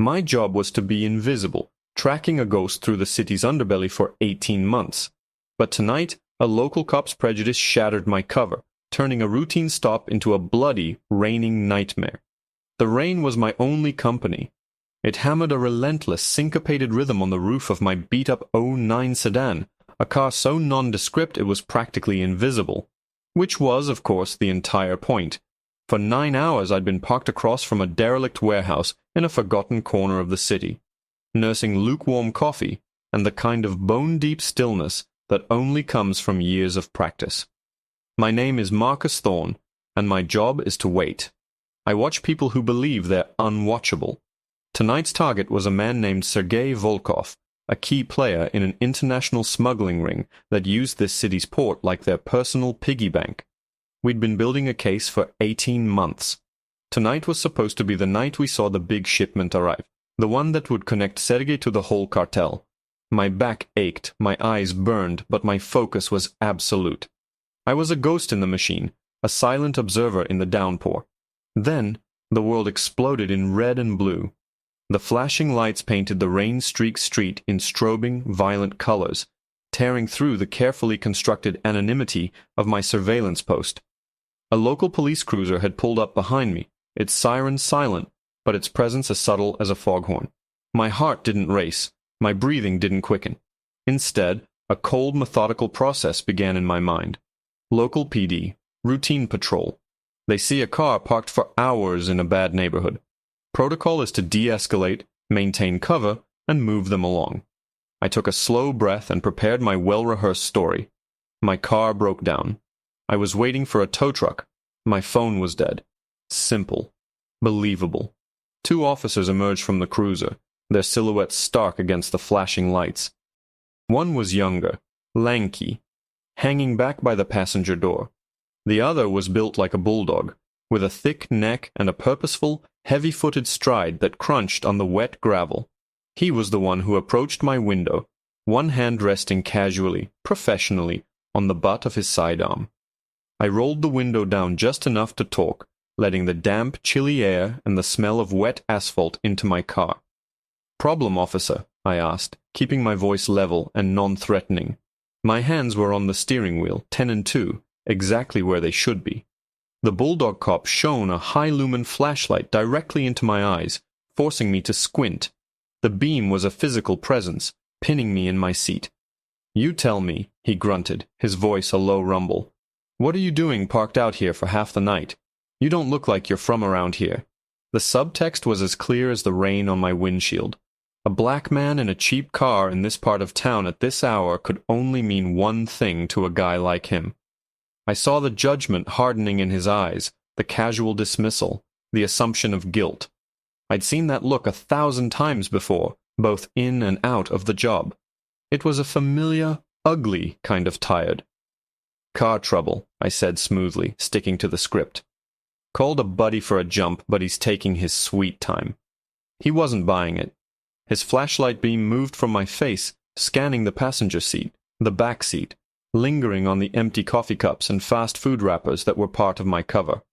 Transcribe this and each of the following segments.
My job was to be invisible, tracking a ghost through the city's underbelly for 18 months. But tonight, a local cop's prejudice shattered my cover, turning a routine stop into a bloody, raining nightmare. The rain was my only company. It hammered a relentless, syncopated rhythm on the roof of my beat-up '09 sedan, a car so nondescript it was practically invisible. Which was, of course, the entire point. For 9 hours I'd been parked across from a derelict warehouse in a forgotten corner of the city, nursing lukewarm coffee and the kind of bone-deep stillness that only comes from years of practice. My name is Marcus Thorne, and my job is to wait. I watch people who believe they're unwatchable. Tonight's target was a man named Sergei Volkov, a key player in an international smuggling ring that used this city's port like their personal piggy bank. We'd been building a case for 18 months. Tonight was supposed to be the night we saw the big shipment arrive, the one that would connect Sergei to the whole cartel. My back ached, my eyes burned, but my focus was absolute. I was a ghost in the machine, a silent observer in the downpour. Then, the world exploded in red and blue. The flashing lights painted the rain-streaked street in strobing, violent colors, tearing through the carefully constructed anonymity of my surveillance post. A local police cruiser had pulled up behind me, its siren silent, but its presence as subtle as a foghorn. My heart didn't race, my breathing didn't quicken. Instead, a cold, methodical process began in my mind. Local PD, routine patrol. They see a car parked for hours in a bad neighborhood. Protocol is to de-escalate, maintain cover, and move them along. I took a slow breath and prepared my well-rehearsed story. My car broke down. I was waiting for a tow truck. My phone was dead. Simple. Believable. 2 officers emerged from the cruiser, their silhouettes stark against the flashing lights. One was younger, lanky, hanging back by the passenger door. The other was built like a bulldog, with a thick neck and a purposeful, heavy-footed stride that crunched on the wet gravel. He was the one who approached my window, one hand resting casually, professionally, on the butt of his sidearm. I rolled the window down just enough to talk, letting the damp, chilly air and the smell of wet asphalt into my car. "Problem, officer?" I asked, keeping my voice level and non-threatening. My hands were on the steering wheel, 10 and 2, exactly where they should be. The bulldog cop shone a high-lumen flashlight directly into my eyes, forcing me to squint. The beam was a physical presence, pinning me in my seat. "You tell me," he grunted, his voice a low rumble. "What are you doing parked out here for half the night? You don't look like you're from around here." The subtext was as clear as the rain on my windshield. A black man in a cheap car in this part of town at this hour could only mean one thing to a guy like him. I saw the judgment hardening in his eyes, the casual dismissal, the assumption of guilt. I'd seen that look 1,000 times before, both in and out of the job. It was a familiar, ugly kind of tired. "Car trouble," I said smoothly, sticking to the script. "Called a buddy for a jump, but he's taking his sweet time." He wasn't buying it. His flashlight beam moved from my face, scanning the passenger seat, the back seat, lingering on the empty coffee cups and fast food wrappers that were part of my cover.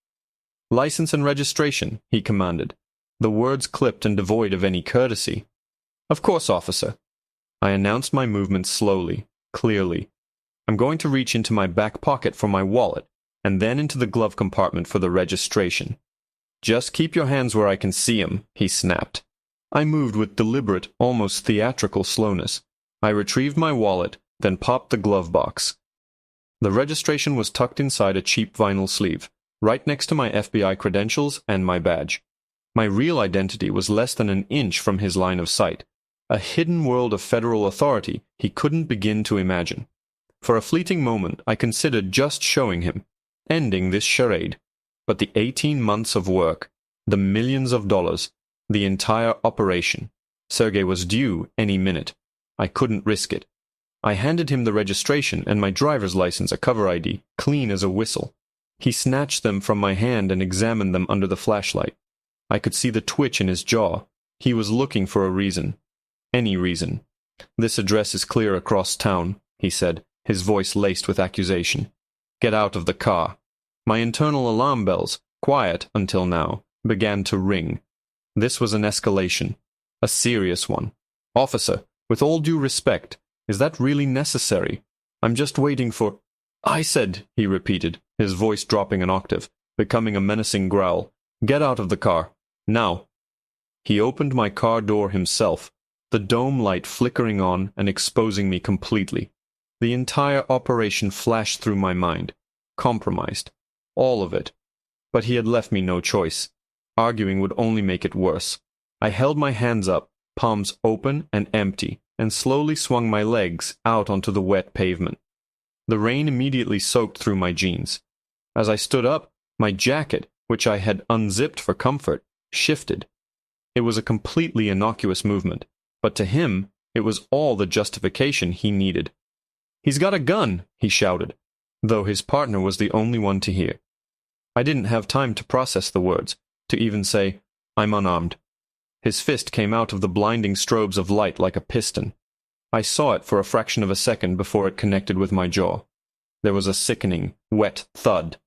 "License and registration," he commanded, the words clipped and devoid of any courtesy. "Of course, officer." I announced my movements slowly, clearly. "I'm going to reach into my back pocket for my wallet, and then into the glove compartment for the registration." "Just keep your hands where I can see 'em," he snapped. I moved with deliberate, almost theatrical slowness. I retrieved my wallet, then popped the glove box. The registration was tucked inside a cheap vinyl sleeve, right next to my FBI credentials and my badge. My real identity was less than an inch from his line of sight, a hidden world of federal authority he couldn't begin to imagine. For a fleeting moment, I considered just showing him, ending this charade. But the 18 months of work, the millions of dollars, the entire operation. Sergei was due any minute. I couldn't risk it. I handed him the registration and my driver's license, a cover ID, clean as a whistle. He snatched them from my hand and examined them under the flashlight. I could see the twitch in his jaw. He was looking for a reason. Any reason. "This address is clear across town," he said, his voice laced with accusation. "Get out of the car." My internal alarm bells, quiet until now, began to ring. This was an escalation. A serious one. "Officer, with all due respect, is that really necessary? I'm just waiting for—" "I said," he repeated, his voice dropping an octave, becoming a menacing growl, "get out of the car. Now." He opened my car door himself, the dome light flickering on and exposing me completely. The entire operation flashed through my mind. Compromised. All of it. But he had left me no choice. Arguing would only make it worse. I held my hands up, palms open and empty, and slowly swung my legs out onto the wet pavement. The rain immediately soaked through my jeans. As I stood up, my jacket, which I had unzipped for comfort, shifted. It was a completely innocuous movement, but to him, it was all the justification he needed. "He's got a gun!" he shouted, though his partner was the only one to hear. I didn't have time to process the words, to even say, "I'm unarmed." His fist came out of the blinding strobes of light like a piston. I saw it for a fraction of a second before it connected with my jaw. There was a sickening, wet thud,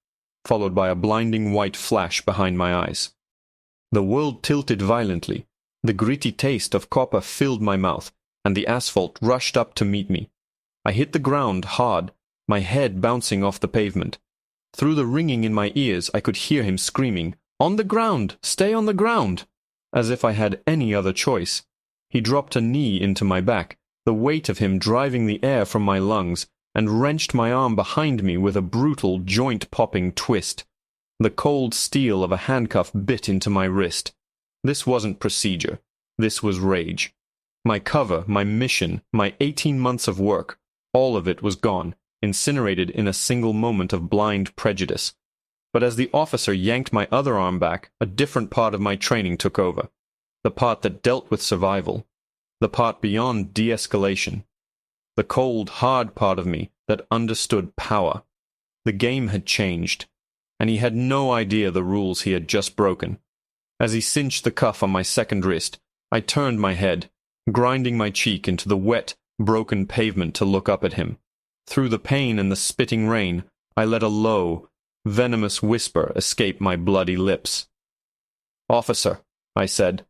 followed by a blinding white flash behind my eyes. The world tilted violently. The gritty taste of copper filled my mouth, and the asphalt rushed up to meet me. I hit the ground hard, my head bouncing off the pavement. Through the ringing in my ears, I could hear him screaming, "On the ground! Stay on the ground!" As if I had any other choice. He dropped a knee into my back, the weight of him driving the air from my lungs, and wrenched my arm behind me with a brutal, joint-popping twist. The cold steel of a handcuff bit into my wrist. This wasn't procedure. This was rage. My cover, my mission, my 18 months of work, all of it was gone, incinerated in a single moment of blind prejudice. But as the officer yanked my other arm back, a different part of my training took over. The part that dealt with survival. The part beyond de-escalation. The cold, hard part of me that understood power. The game had changed, and he had no idea the rules he had just broken. As he cinched the cuff on my second wrist, I turned my head, grinding my cheek into the wet, broken pavement to look up at him. Through the pain and the spitting rain, I let a low, venomous whisper escape my bloody lips. "Officer," I said,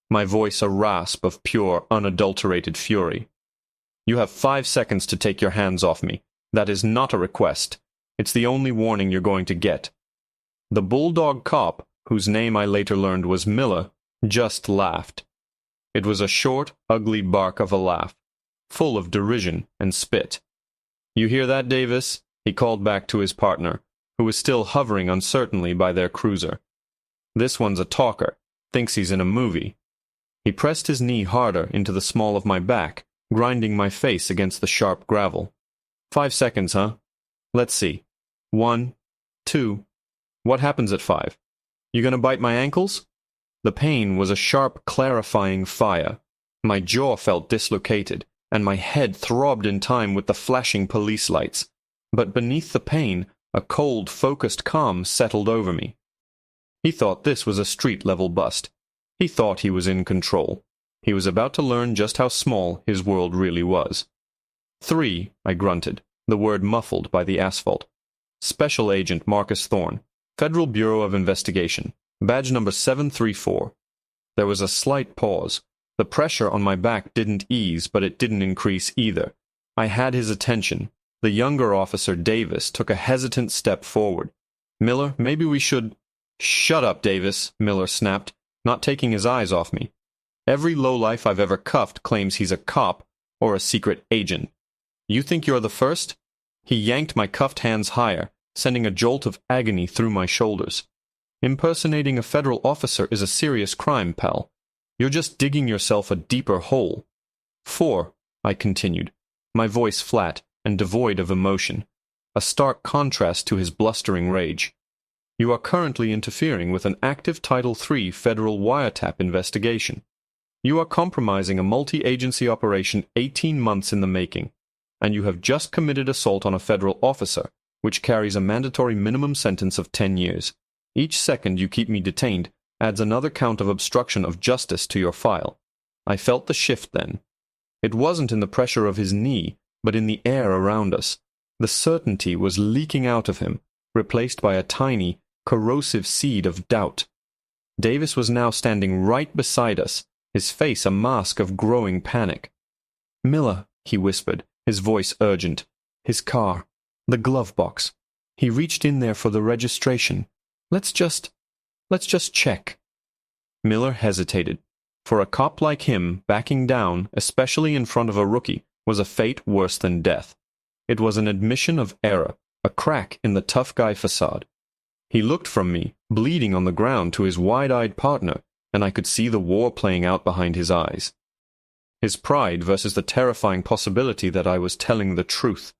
my voice a rasp of pure, unadulterated fury. "You have 5 seconds to take your hands off me. That is not a request. It's the only warning you're going to get." The bulldog cop, whose name I later learned was Miller, just laughed. It was a short, ugly bark of a laugh, full of derision and spit. "You hear that, Davis?" he called back to his partner, who was still hovering uncertainly by their cruiser. "This one's a talker, thinks he's in a movie." He pressed his knee harder into the small of my back, grinding my face against the sharp gravel. 5 seconds, huh? Let's see. 1, 2. What happens at 5? You gonna bite my ankles? The pain was a sharp, clarifying fire. My jaw felt dislocated, and my head throbbed in time with the flashing police lights. But beneath the pain, a cold, focused calm settled over me. He thought this was a street-level bust. He thought he was in control. He was about to learn just how small his world really was. 3, I grunted, the word muffled by the asphalt. "Special Agent Marcus Thorne, Federal Bureau of Investigation, badge number 734. There was a slight pause. The pressure on my back didn't ease, but it didn't increase either. I had his attention. The younger officer, Davis, took a hesitant step forward. "Miller, maybe we should—" "Shut up, Davis," Miller snapped, not taking his eyes off me. "Every lowlife I've ever cuffed claims he's a cop or a secret agent. You think you're the first?" He yanked my cuffed hands higher, sending a jolt of agony through my shoulders. "Impersonating a federal officer is a serious crime, pal. You're just digging yourself a deeper hole." 4, I continued, my voice flat and devoid of emotion, a stark contrast to his blustering rage. "You are currently interfering with an active Title III federal wiretap investigation. You are compromising a multi-agency operation 18 months in the making, and you have just committed assault on a federal officer, which carries a mandatory minimum sentence of 10 years. Each second you keep me detained adds another count of obstruction of justice to your file." I felt the shift then. It wasn't in the pressure of his knee, but in the air around us. The certainty was leaking out of him, replaced by a tiny, corrosive seed of doubt. Davis was now standing right beside us, his face a mask of growing panic. "Miller," he whispered, his voice urgent. "His car. The glove box. He reached in there for the registration. Let's just check." Miller hesitated. For a cop like him, backing down, especially in front of a rookie, was a fate worse than death. It was an admission of error, a crack in the tough guy facade. He looked from me, bleeding on the ground, to his wide-eyed partner, and I could see the war playing out behind his eyes. His pride versus the terrifying possibility that I was telling the truth.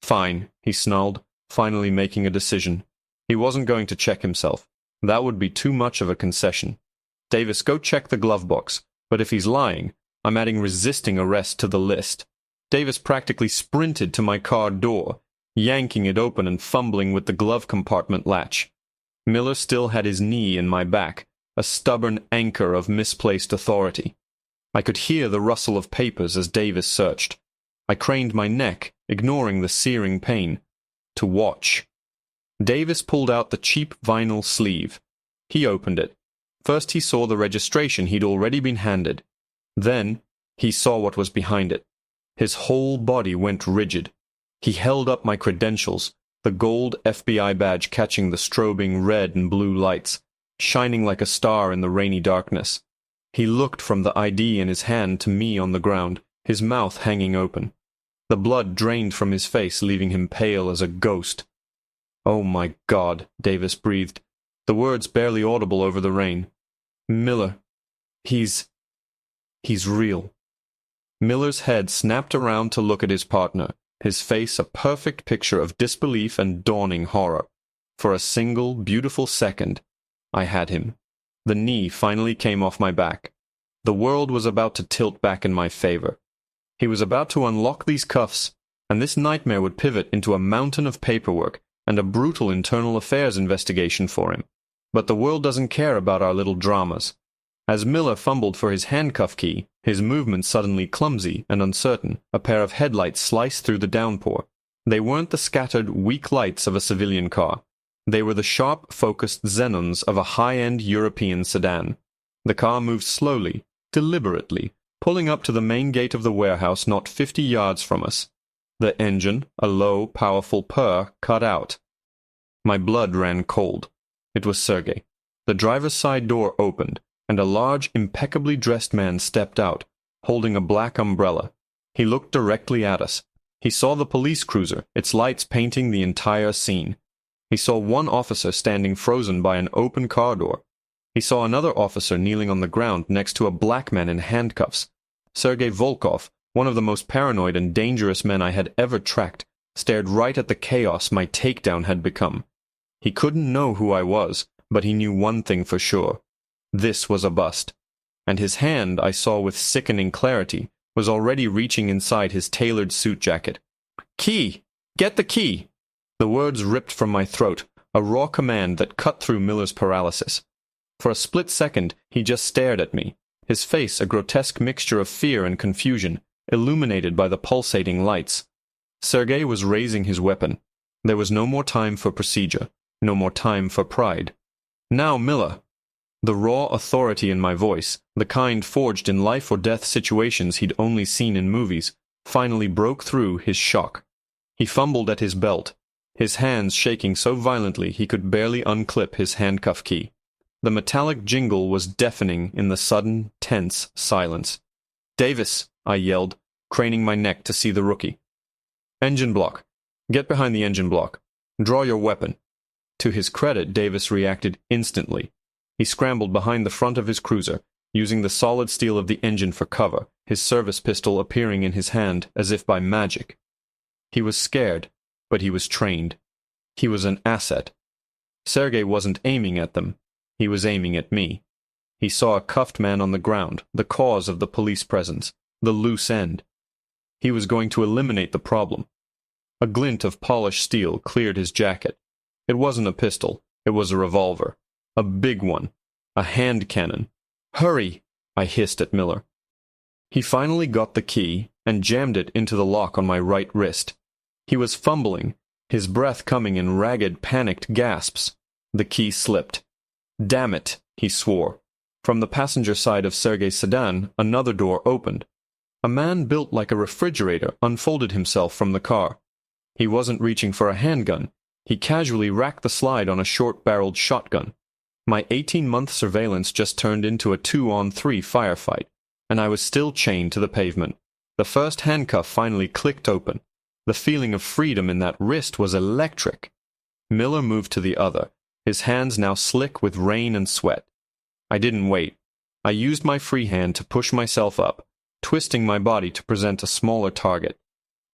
"Fine," he snarled, finally making a decision. He wasn't going to check himself. That would be too much of a concession. "Davis, go check the glove box. But if he's lying, I'm adding resisting arrest to the list." Davis practically sprinted to my car door, yanking it open and fumbling with the glove compartment latch. Miller still had his knee in my back, a stubborn anchor of misplaced authority. I could hear the rustle of papers as Davis searched. I craned my neck, ignoring the searing pain, to watch. Davis pulled out the cheap vinyl sleeve. He opened it. First he saw the registration he'd already been handed. Then he saw what was behind it. His whole body went rigid. He held up my credentials, the gold FBI badge catching the strobing red and blue lights, shining like a star in the rainy darkness. He looked from the ID in his hand to me on the ground, his mouth hanging open. The blood drained from his face, leaving him pale as a ghost. "Oh my God," Davis breathed, the words barely audible over the rain. "Miller, he's real." Miller's head snapped around to look at his partner, his face a perfect picture of disbelief and dawning horror. For a single, beautiful second, I had him. The knee finally came off my back. The world was about to tilt back in my favor. He was about to unlock these cuffs, and this nightmare would pivot into a mountain of paperwork and a brutal internal affairs investigation for him. But the world doesn't care about our little dramas. As Miller fumbled for his handcuff key, his movements suddenly clumsy and uncertain, a pair of headlights sliced through the downpour. They weren't the scattered, weak lights of a civilian car. They were the sharp, focused xenons of a high-end European sedan. The car moved slowly, deliberately, pulling up to the main gate of the warehouse not 50 yards from us. The engine, a low, powerful purr, cut out. My blood ran cold. It was Sergei. The driver's side door opened, and a large, impeccably dressed man stepped out, holding a black umbrella. He looked directly at us. He saw the police cruiser, its lights painting the entire scene. He saw one officer standing frozen by an open car door. He saw another officer kneeling on the ground next to a black man in handcuffs. Sergei Volkov, one of the most paranoid and dangerous men I had ever tracked, stared right at the chaos my takedown had become. He couldn't know who I was, but he knew one thing for sure. This was a bust. And his hand, I saw with sickening clarity, was already reaching inside his tailored suit jacket. "Key! Get the key!" The words ripped from my throat, a raw command that cut through Miller's paralysis. For a split second, he just stared at me, his face a grotesque mixture of fear and confusion, illuminated by the pulsating lights. Sergei was raising his weapon. There was no more time for procedure, no more time for pride. "Now, Miller!" The raw authority in my voice, the kind forged in life-or-death situations he'd only seen in movies, finally broke through his shock. He fumbled at his belt, his hands shaking so violently he could barely unclip his handcuff key. The metallic jingle was deafening in the sudden, tense silence. "Davis!" I yelled, craning my neck to see the rookie. "Engine block. Get behind the engine block. Draw your weapon." To his credit, Davis reacted instantly. He scrambled behind the front of his cruiser, using the solid steel of the engine for cover, his service pistol appearing in his hand as if by magic. He was scared, but he was trained. He was an asset. Sergei wasn't aiming at them. He was aiming at me. He saw a cuffed man on the ground, the cause of the police presence, the loose end. He was going to eliminate the problem. A glint of polished steel cleared his jacket. It wasn't a pistol. It was a revolver. A big one. A hand cannon. "Hurry!" I hissed at Miller. He finally got the key and jammed it into the lock on my right wrist. He was fumbling, his breath coming in ragged, panicked gasps. The key slipped. "Damn it," he swore. From the passenger side of Sergei's sedan, another door opened. A man built like a refrigerator unfolded himself from the car. He wasn't reaching for a handgun. He casually racked the slide on a short-barreled shotgun. My 18-month surveillance just turned into a 2-on-3 firefight, and I was still chained to the pavement. The first handcuff finally clicked open. The feeling of freedom in that wrist was electric. Miller moved to the other, his hands now slick with rain and sweat. I didn't wait. I used my free hand to push myself up, twisting my body to present a smaller target.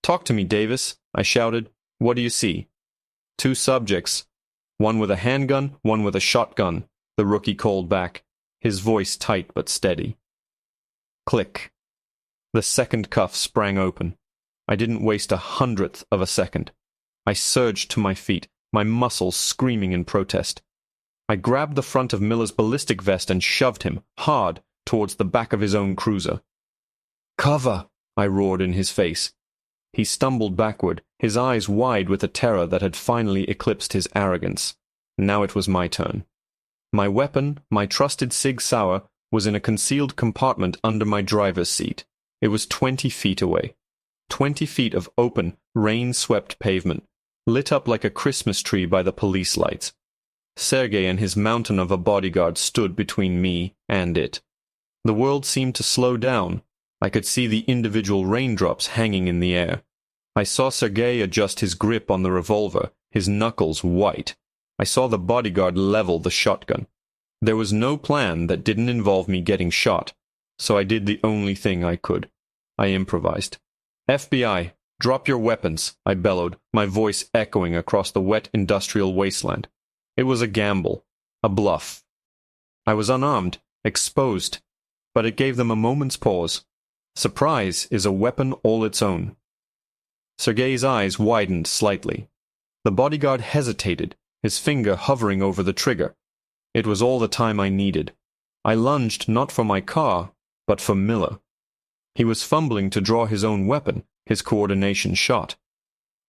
"Talk to me, Davis," I shouted. "What do you see?" "Two subjects. One with a handgun, one with a shotgun," the rookie called back, his voice tight but steady. Click. The second cuff sprang open. I didn't waste 1/100th of a second. I surged to my feet, my muscles screaming in protest. I grabbed the front of Miller's ballistic vest and shoved him, hard, towards the back of his own cruiser. "Cover!" I roared in his face. He stumbled backward, his eyes wide with a terror that had finally eclipsed his arrogance. Now it was my turn. My weapon, my trusted Sig Sauer, was in a concealed compartment under my driver's seat. It was 20 feet away. 20 feet of open, rain-swept pavement, lit up like a Christmas tree by the police lights. Sergei and his mountain of a bodyguard stood between me and it. The world seemed to slow down. I could see the individual raindrops hanging in the air. I saw Sergei adjust his grip on the revolver, his knuckles white. I saw the bodyguard level the shotgun. There was no plan that didn't involve me getting shot, so I did the only thing I could. I improvised. "FBI, drop your weapons," I bellowed, my voice echoing across the wet industrial wasteland. It was a gamble, a bluff. I was unarmed, exposed, but it gave them a moment's pause. Surprise is a weapon all its own. Sergei's eyes widened slightly. The bodyguard hesitated, his finger hovering over the trigger. It was all the time I needed. I lunged not for my car, but for Miller. He was fumbling to draw his own weapon, his coordination shot.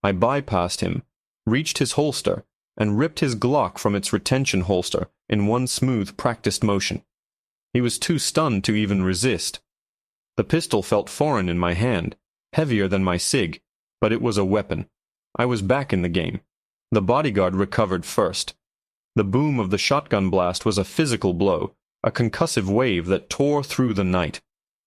I bypassed him, reached his holster, and ripped his Glock from its retention holster in one smooth, practiced motion. He was too stunned to even resist. The pistol felt foreign in my hand, heavier than my Sig, but it was a weapon. I was back in the game. The bodyguard recovered first. The boom of the shotgun blast was a physical blow, a concussive wave that tore through the night.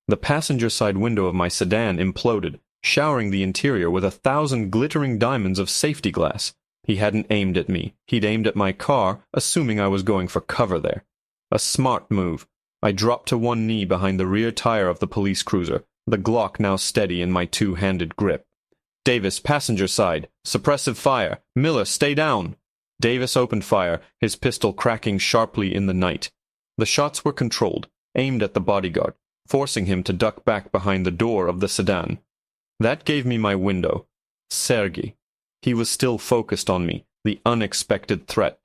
The passenger side window of my sedan imploded, showering the interior with 1,000 glittering diamonds of safety glass. He hadn't aimed at me. He'd aimed at my car, assuming I was going for cover there. A smart move. I dropped to one knee behind the rear tire of the police cruiser, the Glock now steady in my two-handed grip. "Davis, passenger side. Suppressive fire. Miller, stay down." Davis opened fire, his pistol cracking sharply in the night. The shots were controlled, aimed at the bodyguard, forcing him to duck back behind the door of the sedan. That gave me my window. Sergei. He was still focused on me, the unexpected threat.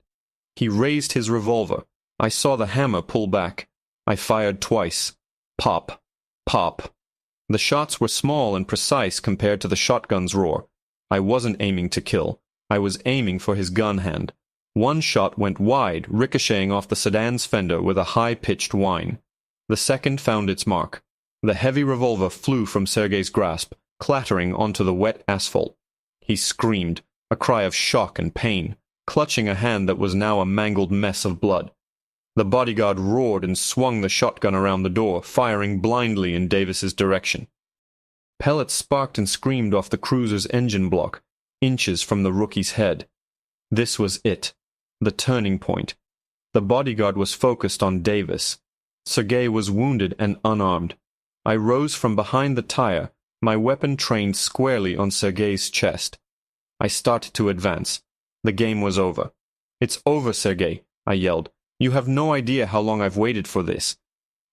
He raised his revolver. I saw the hammer pull back. I fired twice. Pop. Pop. The shots were small and precise compared to the shotgun's roar. I wasn't aiming to kill. I was aiming for his gun hand. One shot went wide, ricocheting off the sedan's fender with a high-pitched whine. The second found its mark. The heavy revolver flew from Sergei's grasp, clattering onto the wet asphalt. He screamed, a cry of shock and pain, clutching a hand that was now a mangled mess of blood. The bodyguard roared and swung the shotgun around the door, firing blindly in Davis's direction. Pellets sparked and screamed off the cruiser's engine block, inches from the rookie's head. This was it, the turning point. The bodyguard was focused on Davis. Sergei was wounded and unarmed. I rose from behind the tire, my weapon trained squarely on Sergei's chest. I started to advance. The game was over. "It's over, Sergei," I yelled. "You have no idea how long I've waited for this."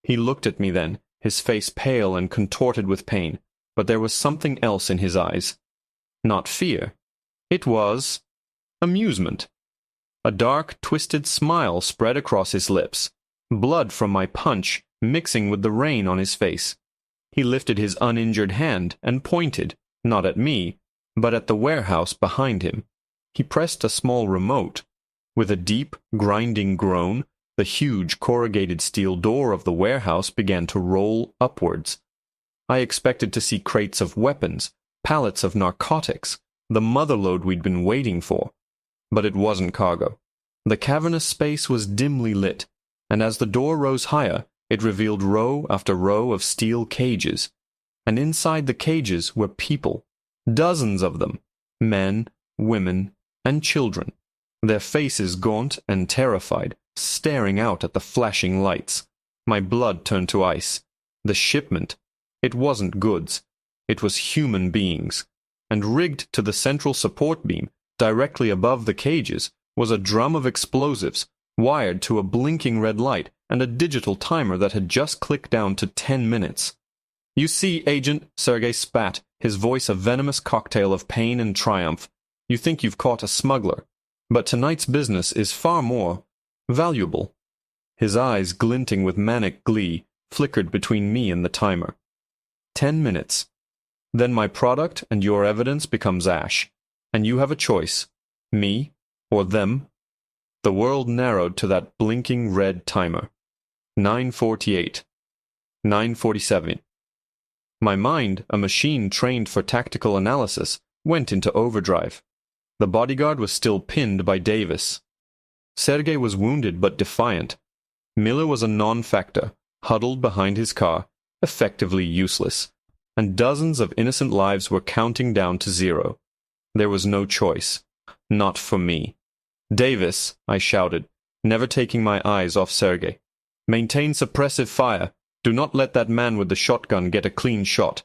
He looked at me then, his face pale and contorted with pain, but there was something else in his eyes. Not fear. It was amusement. A dark, twisted smile spread across his lips, blood from my punch mixing with the rain on his face. He lifted his uninjured hand and pointed, not at me, but at the warehouse behind him. He pressed a small remote. With a deep, grinding groan, The huge corrugated steel door of the warehouse began to roll upwards. I expected to see crates of weapons, pallets of narcotics, the motherlode we'd been waiting for. But it wasn't cargo. The cavernous space was dimly lit, and as the door rose higher, it revealed row after row of steel cages. And inside the cages were people, dozens of them, men, women, and children, their faces gaunt and terrified, staring out at the flashing lights. My blood turned to ice. The shipment, it wasn't goods, it was human beings. And rigged to the central support beam, directly above the cages, was a drum of explosives, wired to a blinking red light and a digital timer that had just clicked down to 10 minutes. "You see, Agent," Sergei spat, his voice a venomous cocktail of pain and triumph. "You think you've caught a smuggler, but tonight's business is far more valuable." His eyes, glinting with manic glee, flickered between me and the timer. 10 minutes. Then my product and your evidence becomes ash, and you have a choice, me or them. The world narrowed to that blinking red timer. 9:48. 9:47. My mind, a machine trained for tactical analysis, went into overdrive. The bodyguard was still pinned by Davis. Sergei was wounded but defiant. Miller was a non-factor, huddled behind his car, effectively useless, and dozens of innocent lives were counting down to zero. There was no choice. Not for me. "Davis," I shouted, never taking my eyes off Sergei. "Maintain suppressive fire. Do not let that man with the shotgun get a clean shot.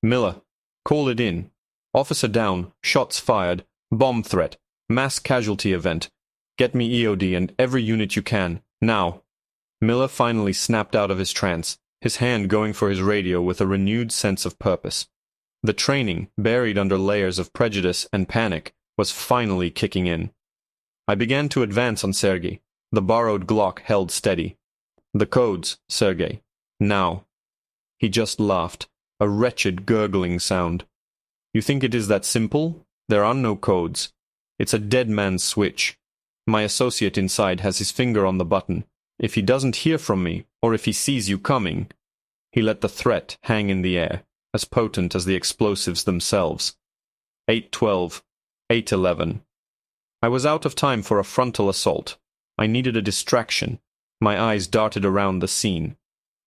Miller, call it in. Officer down, shots fired, bomb threat, mass casualty event. Get me EOD and every unit you can, now." Miller finally snapped out of his trance, his hand going for his radio with a renewed sense of purpose. The training, buried under layers of prejudice and panic, was finally kicking in. I began to advance on Sergei. The borrowed Glock held steady. "The codes, Sergei. Now." He just laughed, a wretched gurgling sound. "You think it is that simple? There are no codes. It's a dead man's switch. My associate inside has his finger on the button. If he doesn't hear from me, or if he sees you coming—" He let the threat hang in the air, as potent as the explosives themselves. 8:12. 8:11. I was out of time for a frontal assault. I needed a distraction. My eyes darted around the scene.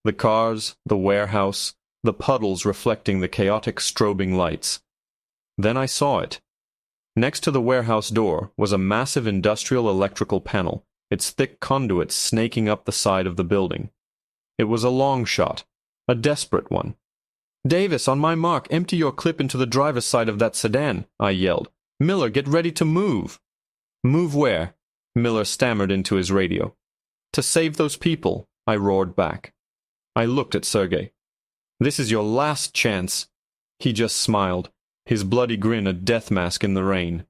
The cars, the warehouse, the puddles reflecting the chaotic strobing lights. Then I saw it. Next to the warehouse door was a massive industrial electrical panel, its thick conduits snaking up the side of the building. It was a long shot, a desperate one. "Davis, on my mark, empty your clip into the driver's side of that sedan," I yelled. "Miller, get ready to move." "Move where?" Miller stammered into his radio. "To save those people," I roared back. I looked at Sergei. "This is your last chance." He just smiled, his bloody grin a death mask in the rain.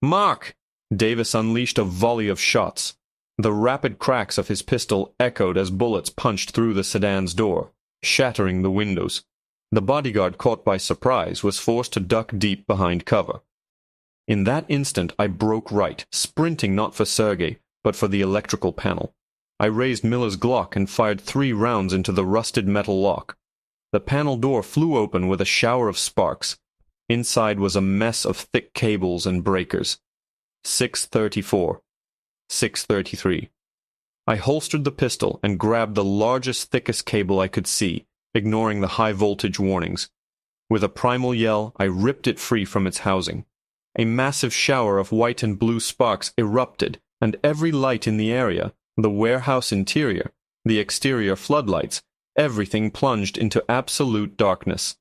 "Mark!" Davis unleashed a volley of shots. The rapid cracks of his pistol echoed as bullets punched through the sedan's door, shattering the windows. The bodyguard, caught by surprise, was forced to duck deep behind cover. In that instant I broke right, sprinting not for Sergei, but for the electrical panel. I raised Miller's Glock and fired 3 rounds into the rusted metal lock. The panel door flew open with a shower of sparks. Inside was a mess of thick cables and breakers. 6:34. 6:33. I holstered the pistol and grabbed the largest, thickest cable I could see, ignoring the high-voltage warnings. With a primal yell, I ripped it free from its housing. A massive shower of white and blue sparks erupted, and every light in the area, the warehouse interior, the exterior floodlights, everything plunged into absolute darkness.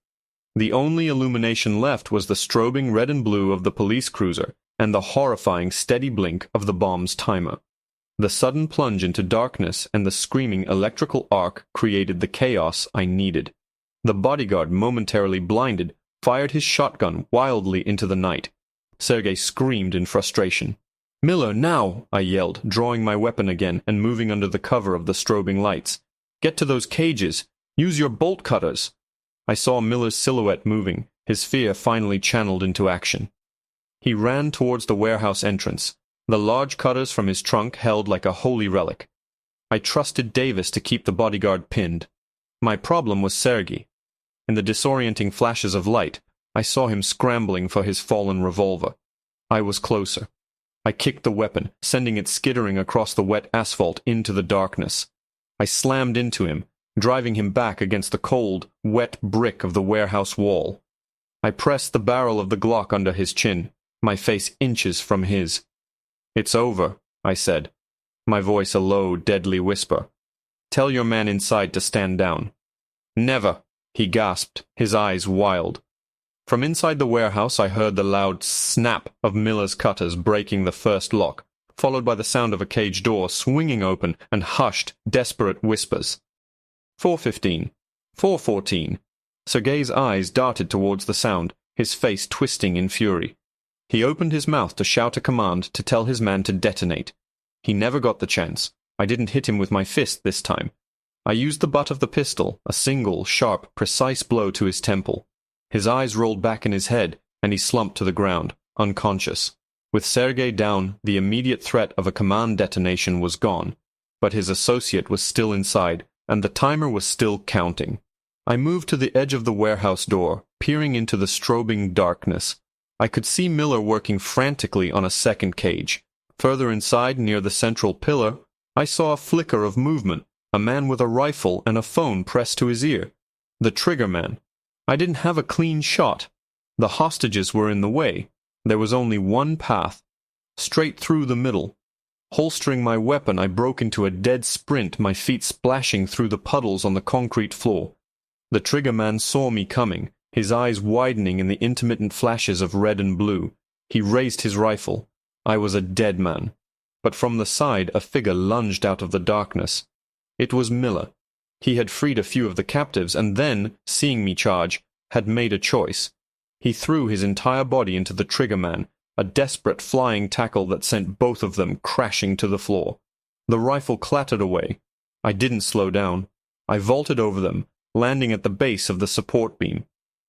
The only illumination left was the strobing red and blue of the police cruiser and the horrifying steady blink of the bomb's timer. The sudden plunge into darkness and the screaming electrical arc created the chaos I needed. The bodyguard, momentarily blinded, fired his shotgun wildly into the night. Sergei screamed in frustration. "Miller, now!" I yelled, drawing my weapon again and moving under the cover of the strobing lights. "Get to those cages! Use your bolt cutters!" I saw Miller's silhouette moving, his fear finally channeled into action. He ran towards the warehouse entrance, the large cutters from his trunk held like a holy relic. I trusted Davis to keep the bodyguard pinned. My problem was Sergei. In the disorienting flashes of light, I saw him scrambling for his fallen revolver. I was closer. I kicked the weapon, sending it skittering across the wet asphalt into the darkness. I slammed into him, driving him back against the cold, wet brick of the warehouse wall. I pressed the barrel of the Glock under his chin, my face inches from his. "It's over," I said, my voice a low, deadly whisper. "Tell your man inside to stand down." "Never," he gasped, his eyes wild. From inside the warehouse I heard the loud snap of Miller's cutters breaking the first lock, followed by the sound of a cage door swinging open and hushed, desperate whispers. 4:15. 4:14. Sergei's eyes darted towards the sound, his face twisting in fury. He opened his mouth to shout a command to tell his man to detonate. He never got the chance. I didn't hit him with my fist this time. I used the butt of the pistol, a single, sharp, precise blow to his temple. His eyes rolled back in his head, and he slumped to the ground, unconscious. With Sergei down, the immediate threat of a command detonation was gone, but his associate was still inside, and the timer was still counting. I moved to the edge of the warehouse door, peering into the strobing darkness. I could see Miller working frantically on a second cage. Further inside, near the central pillar, I saw a flicker of movement, a man with a rifle and a phone pressed to his ear. The trigger man. I didn't have a clean shot. The hostages were in the way. There was only one path, straight through the middle. Holstering my weapon, I broke into a dead sprint, my feet splashing through the puddles on the concrete floor. The trigger man saw me coming, his eyes widening in the intermittent flashes of red and blue. He raised his rifle. I was a dead man. But from the side, a figure lunged out of the darkness. It was Miller. He had freed a few of the captives and then, seeing me charge, had made a choice. He threw his entire body into the trigger man, a desperate flying tackle that sent both of them crashing to the floor. The rifle clattered away. I didn't slow down. I vaulted over them, landing at the base of the support beam.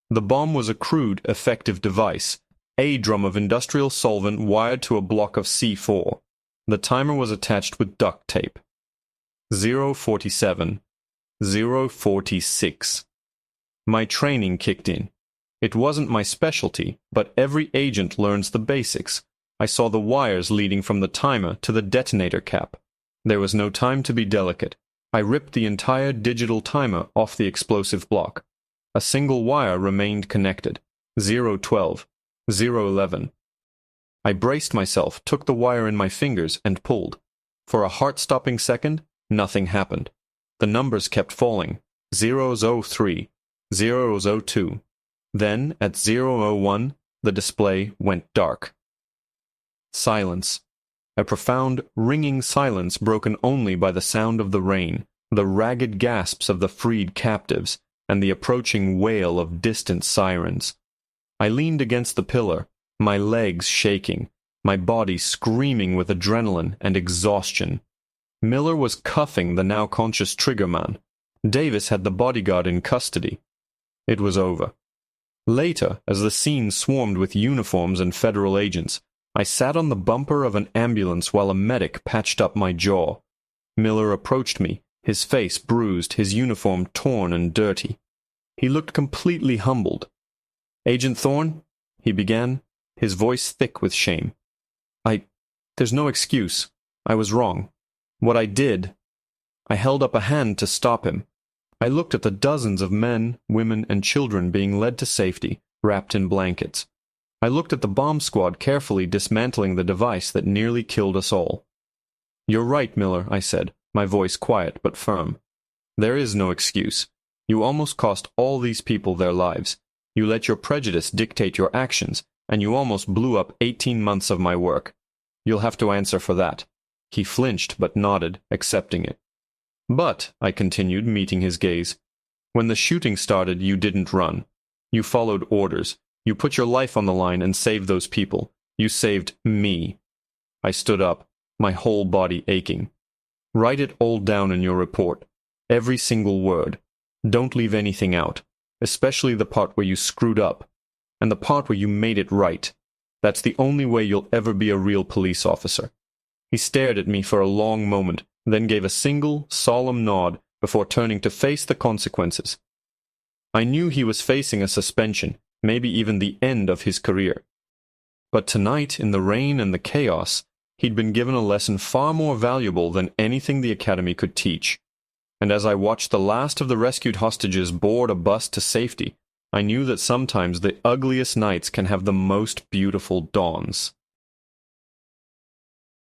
The bomb was a crude, effective device, a drum of industrial solvent wired to a block of C4. The timer was attached with duct tape. 0:47. 0:46. My training kicked in. It wasn't my specialty, but every agent learns the basics. I saw the wires leading from the timer to the detonator cap. There was no time to be delicate. I ripped the entire digital timer off the explosive block. A single wire remained connected. 0:12. 0:11. I braced myself, took the wire in my fingers, and pulled. For a heart-stopping second, nothing happened. The numbers kept falling. 0:03, 0:02. Then, at 0:01, the display went dark. Silence. A profound, ringing silence broken only by the sound of the rain, the ragged gasps of the freed captives, and the approaching wail of distant sirens. I leaned against the pillar, my legs shaking, my body screaming with adrenaline and exhaustion. Miller was cuffing the now conscious triggerman. Davis had the bodyguard in custody. It was over. Later, as the scene swarmed with uniforms and federal agents, I sat on the bumper of an ambulance while a medic patched up my jaw. Miller approached me, his face bruised, his uniform torn and dirty. He looked completely humbled. "Agent Thorne," he began, his voice thick with shame. There's no excuse. I was wrong. What I did, I held up a hand to stop him. I looked at the dozens of men, women, and children being led to safety, wrapped in blankets. I looked at the bomb squad carefully dismantling the device that nearly killed us all. "You're right, Miller," I said, my voice quiet but firm. "There is no excuse. You almost cost all these people their lives. You let your prejudice dictate your actions, and you almost blew up 18 months of my work. You'll have to answer for that." He flinched but nodded, accepting it. "But," I continued, meeting his gaze, "when the shooting started, you didn't run. You followed orders. You put your life on the line and saved those people. You saved me." I stood up, my whole body aching. "Write it all down in your report. Every single word. Don't leave anything out, especially the part where you screwed up, and the part where you made it right. That's the only way you'll ever be a real police officer." He stared at me for a long moment, then gave a single, solemn nod before turning to face the consequences. I knew he was facing a suspension, maybe even the end of his career. But tonight, in the rain and the chaos, he'd been given a lesson far more valuable than anything the Academy could teach. And as I watched the last of the rescued hostages board a bus to safety, I knew that sometimes the ugliest nights can have the most beautiful dawns.